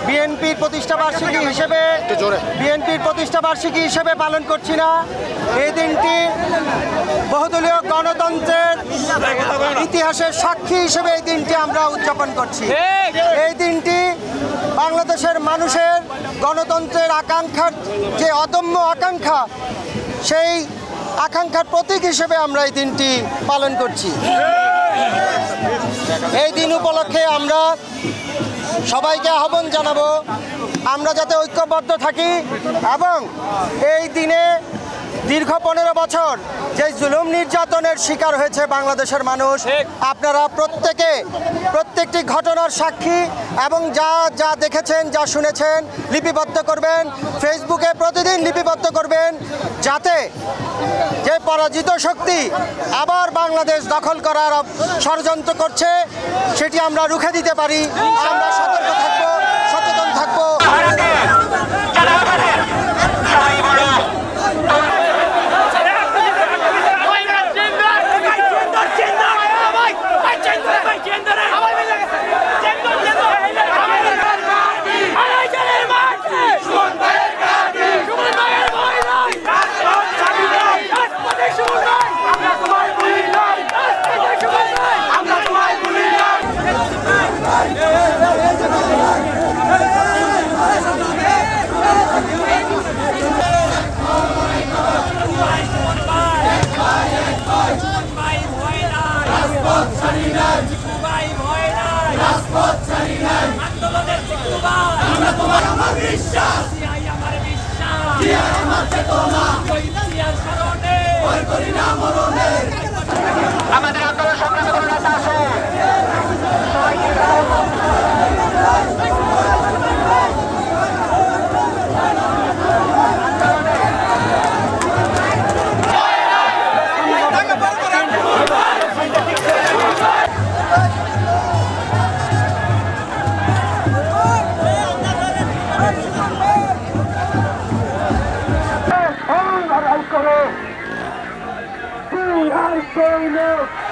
বিএনপির প্রতিষ্ঠা বার্ষিকী হিসেবে পালন করছি না। এই দিনটি বহুদলীয় গণতন্ত্রের ইতিহাসের সাক্ষী হিসেবে এই দিনটি আমরা উদযাপন করছি। এই দিনটি বাংলাদেশের মানুষের গণতন্ত্রের আকাঙ্ক্ষার যে অদম্য আকাঙ্ক্ষা, সেই আকাঙ্ক্ষার প্রতীক হিসেবে আমরা এই দিনটি পালন করছি। এই দিন উপলক্ষে আমরা সবাইকে আহ্বান জানাবো আমরা যাতে ঐক্যবদ্ধ থাকি এবং এই দিনে দীর্ঘ 15 বছর যে জুলুম নির্যাতনের শিকার হয়েছে বাংলাদেশের মানুষ, আপনারা প্রত্যেকটি ঘটনার সাক্ষী এবং যা দেখেছেন, যা শুনেছেন লিপিবদ্ধ করবেন, ফেসবুকে প্রতিদিন লিপিবদ্ধ করবেন, যাতে যে পরাজিত শক্তি আবার বাংলাদেশ দখল করার ষড়যন্ত্র করছে সেটি আমরা রুখে দিতে পারি। আমরা সতর্ক থাকবো, সচেতন থাকবো। আমাদের আন্দোলন সংগ্রামে কোনো নেতা আছে? I say no.